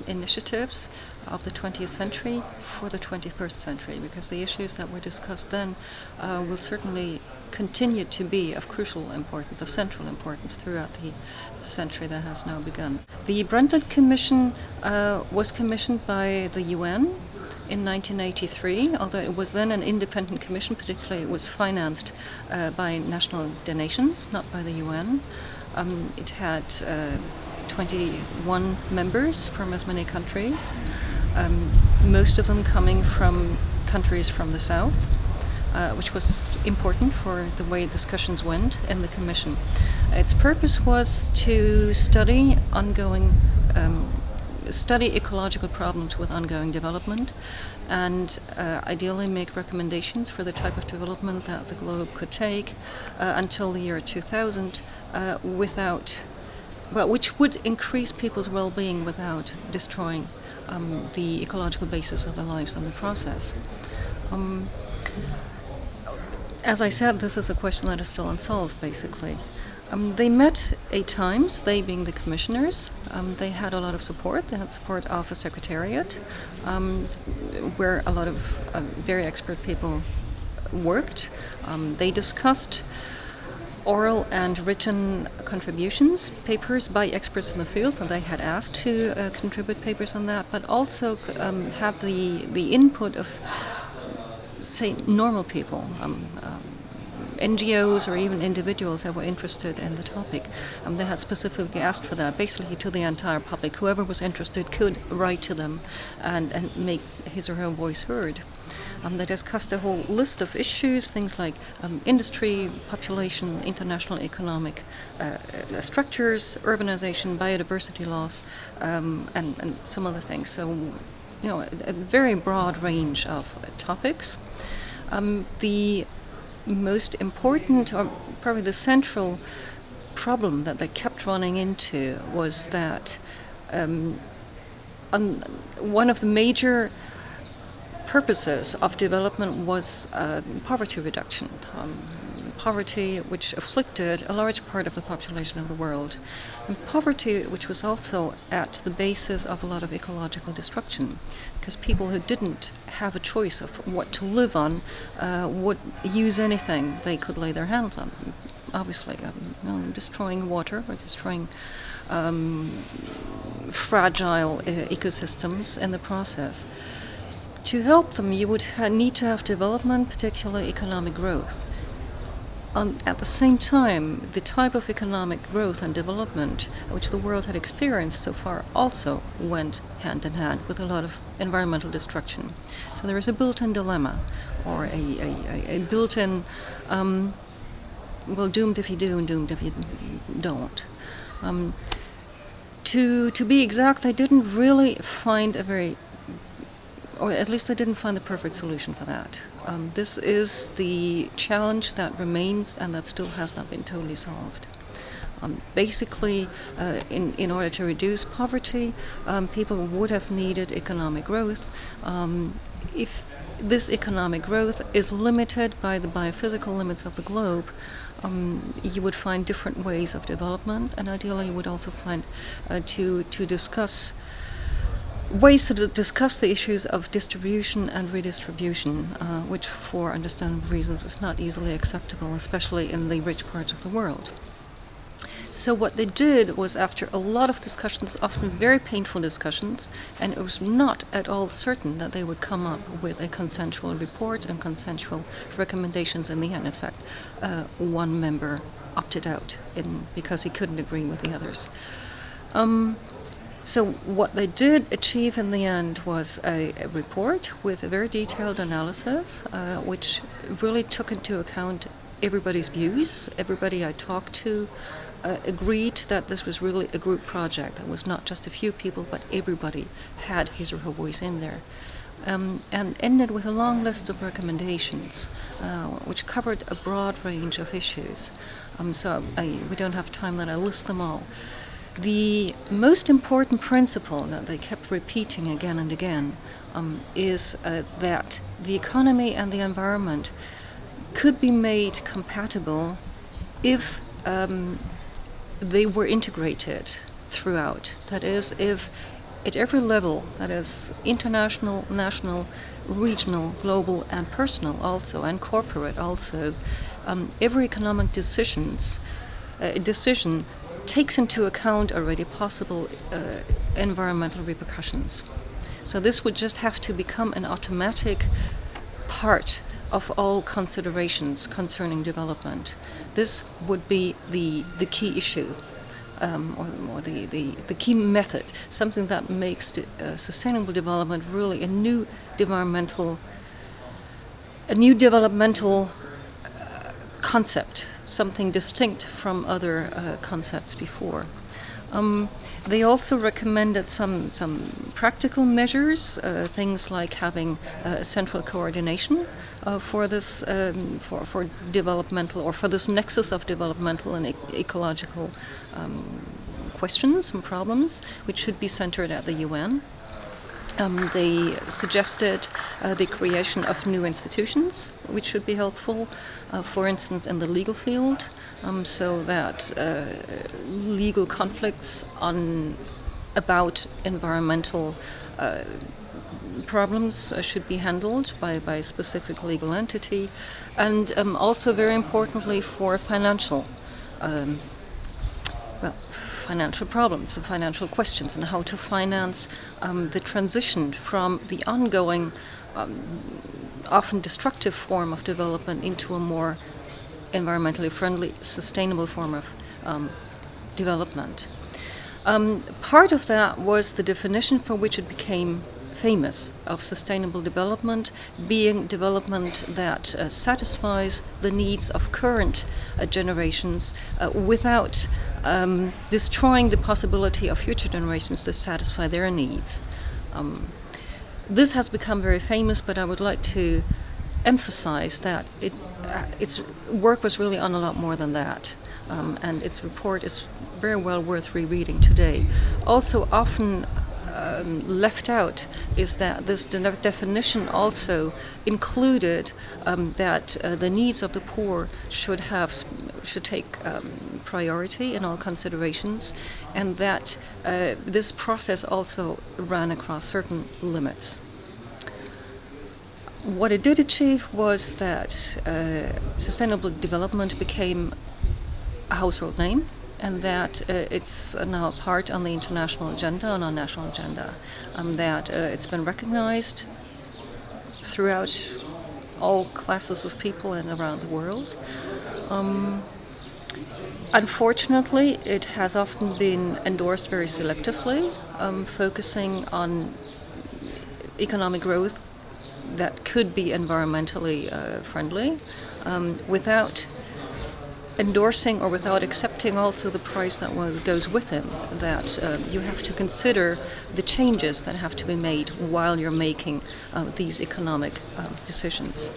initiatives of the 20th century for the 21st century, because the issues that were discussed then will certainly continue to be of crucial importance, of central importance throughout the century that has now begun. The Brundtland Commission was commissioned by the UN in 1983, although it was then an independent commission, particularly it was financed by national donations, not by the UN. It had 21 members from as many countries, most of them coming from countries from the south, which was important for the way discussions went in the Commission. Its purpose was to study ecological problems with ongoing development and ideally make recommendations for the type of development that the globe could take until the year 2000 which would increase people's well-being without destroying the ecological basis of their lives in the process. As I said, this is a question that is still unsolved, basically. They met 8 times, they being the commissioners. They had a lot of support. They had support of a secretariat where a lot of very expert people worked. They discussed oral and written contributions, papers by experts in the field, and they had asked to contribute papers on that, but also had the input of, say, normal people, NGOs or even individuals that were interested in the topic. They had specifically asked for that, basically to the entire public. Whoever was interested could write to them and make his or her voice heard. They discussed a whole list of issues, things like industry, population, international economic structures, urbanization, biodiversity loss, and some other things. So, a very broad range of topics. The most important, or probably the central problem that they kept running into was that one of the major purposes of development was poverty reduction. Poverty which afflicted a large part of the population of the world. And poverty which was also at the basis of a lot of ecological destruction, because people who didn't have a choice of what to live on would use anything they could lay their hands on. Obviously, destroying water or destroying fragile ecosystems in the process. To help them, you would need to have development, particularly economic growth. At the same time, the type of economic growth and development which the world had experienced so far also went hand in hand with a lot of environmental destruction. So there is a built-in dilemma, or a built-in, doomed if you do and doomed if you don't. To be exact, they didn't really find or at least they didn't find the perfect solution for that. This is the challenge that remains and that still has not been totally solved. Basically, in order to reduce poverty, people would have needed economic growth. If this economic growth is limited by the biophysical limits of the globe, you would find different ways of development, and ideally you would also find to discuss ways to discuss the issues of distribution and redistribution, which for understandable reasons is not easily acceptable, especially in the rich parts of the world. So what they did was, after a lot of discussions, often very painful discussions, and it was not at all certain that they would come up with a consensual report and consensual recommendations in the end. In fact, one member opted out because he couldn't agree with the others. So what they did achieve in the end was a report with a very detailed analysis, which really took into account everybody's views. Everybody I talked to agreed that this was really a group project. It was not just a few people, but everybody had his or her voice in there. And ended with a long list of recommendations, which covered a broad range of issues. We don't have time that I list them all. The most important principle that they kept repeating again and again is that the economy and the environment could be made compatible if they were integrated throughout. That is, if at every level, that is international, national, regional, global, and personal also, and corporate also, every economic decision takes into account already possible environmental repercussions. So this would just have to become an automatic part of all considerations concerning development. This would be the key issue, or the key method, something that makes sustainable development really a new developmental concept, something distinct from other concepts before. They also recommended some practical measures, things like having central coordination for this for developmental, or for this nexus of developmental and ecological questions and problems, which should be centered at the UN. They suggested the creation of new institutions, which should be helpful, for instance, in the legal field, so that legal conflicts about environmental problems should be handled by a specific legal entity, and also very importantly for financial problems, financial questions, and how to finance the transition from the ongoing, often destructive form of development into a more environmentally friendly, sustainable form of development. Part of that was the definition for which it became famous of sustainable development being development that satisfies the needs of current generations without destroying the possibility of future generations to satisfy their needs. This has become very famous, but I would like to emphasize that its work was really on a lot more than that, and its report is very well worth rereading today. Also often left out is that this definition also included that the needs of the poor should take priority in all considerations, and that this process also ran across certain limits. What it did achieve was that sustainable development became a household name, and that it's now part on the international agenda and on national agenda, that it's been recognized throughout all classes of people and around the world. Unfortunately, it has often been endorsed very selectively, focusing on economic growth that could be environmentally friendly, without endorsing or without accepting also the price that goes with it, that you have to consider the changes that have to be made while you're making these economic decisions.